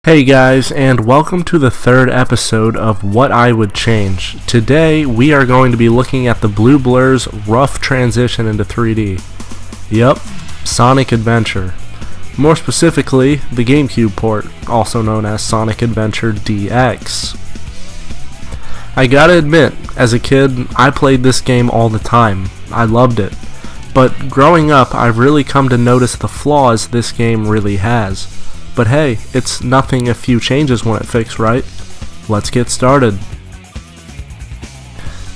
Hey guys, and welcome to the third episode of What I Would Change. Today we are going to be looking at the Blue Blur's rough transition into 3D. Yep, Sonic Adventure. More specifically, the GameCube port, also known as Sonic Adventure DX. I gotta admit, as a kid, I played this game all the time. I loved it. But growing up, I've really come to notice the flaws this game really has. But hey, it's nothing a few changes won't fix, right? Let's get started.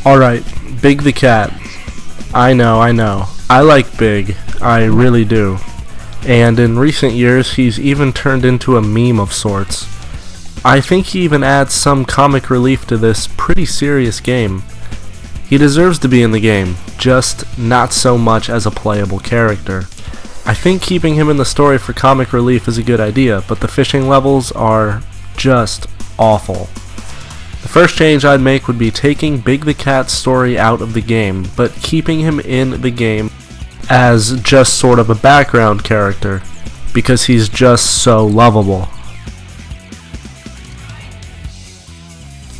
Alright, Big the Cat. I know. I like Big. I really do. And in recent years, he's even turned into a meme of sorts. I think he even adds some comic relief to this pretty serious game. He deserves to be in the game, just not so much as a playable character. I think keeping him in the story for comic relief is a good idea, but the fishing levels are just awful. The first change I'd make would be taking Big the Cat's story out of the game, but keeping him in the game as just sort of a background character, because he's just so lovable.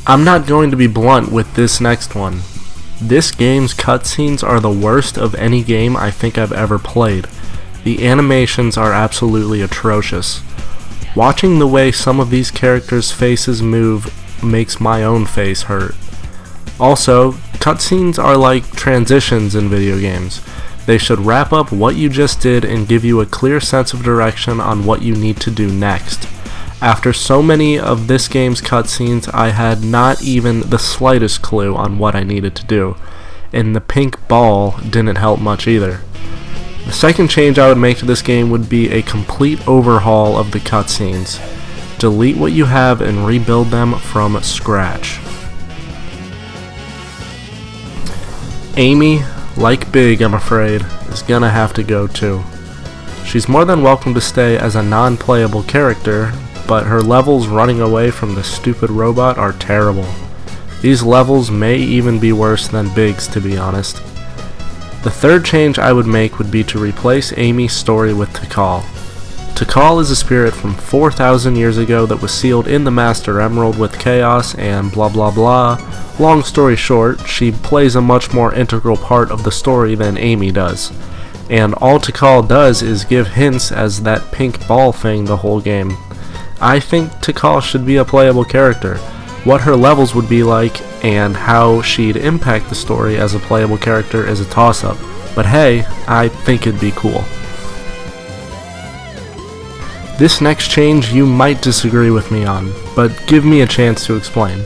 I'm not going to be blunt with this next one. This game's cutscenes are the worst of any game I think I've ever played. The animations are absolutely atrocious. Watching the way some of these characters' faces move makes my own face hurt. Also, cutscenes are like transitions in video games. They should wrap up what you just did and give you a clear sense of direction on what you need to do next. After so many of this game's cutscenes, I had not even the slightest clue on what I needed to do, and the pink ball didn't help much either. The second change I would make to this game would be a complete overhaul of the cutscenes. Delete what you have and rebuild them from scratch. Amy, like Big, I'm afraid, is gonna have to go too. She's more than welcome to stay as a non-playable character, but her levels running away from the stupid robot are terrible. These levels may even be worse than Big's, to be honest. The third change I would make would be to replace Amy's story with Tikal. Tikal is a spirit from 4,000 years ago that was sealed in the Master Emerald with chaos and blah blah blah. Long story short, she plays a much more integral part of the story than Amy does. And all Tikal does is give hints as that pink ball thing the whole game. I think Tikal should be a playable character. What her levels would be like and how she'd impact the story as a playable character is a toss-up. But hey, I think it'd be cool. This next change you might disagree with me on, but give me a chance to explain.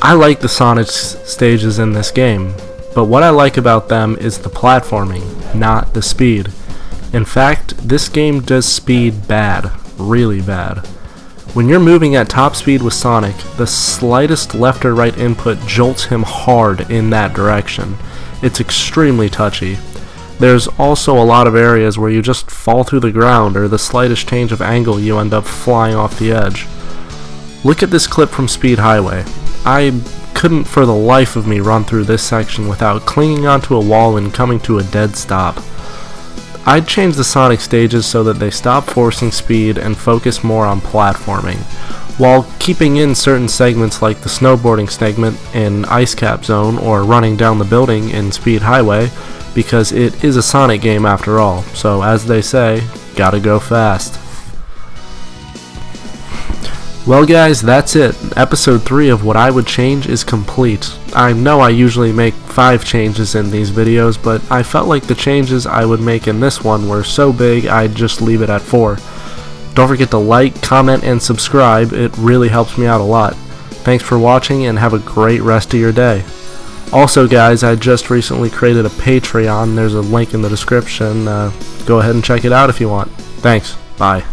I like the Sonic stages in this game, but what I like about them is the platforming, not the speed. In fact, this game does speed bad, really bad. When you're moving at top speed with Sonic, the slightest left or right input jolts him hard in that direction. It's extremely touchy. There's also a lot of areas where you just fall through the ground, or the slightest change of angle you end up flying off the edge. Look at this clip from Speed Highway. I couldn't for the life of me run through this section without clinging onto a wall and coming to a dead stop. I'd change the Sonic stages so that they stop forcing speed and focus more on platforming, while keeping in certain segments like the snowboarding segment in Ice Cap Zone or running down the building in Speed Highway, because it is a Sonic game after all, so as they say, gotta go fast. Well guys, that's it. Episode 3 of What I Would Change is complete. I know I usually make 5 changes in these videos, but I felt like the changes I would make in this one were so big I'd just leave it at 4. Don't forget to like, comment, and subscribe. It really helps me out a lot. Thanks for watching and have a great rest of your day. Also guys, I just recently created a Patreon. There's a link in the description. Go ahead and check it out if you want. Thanks. Bye.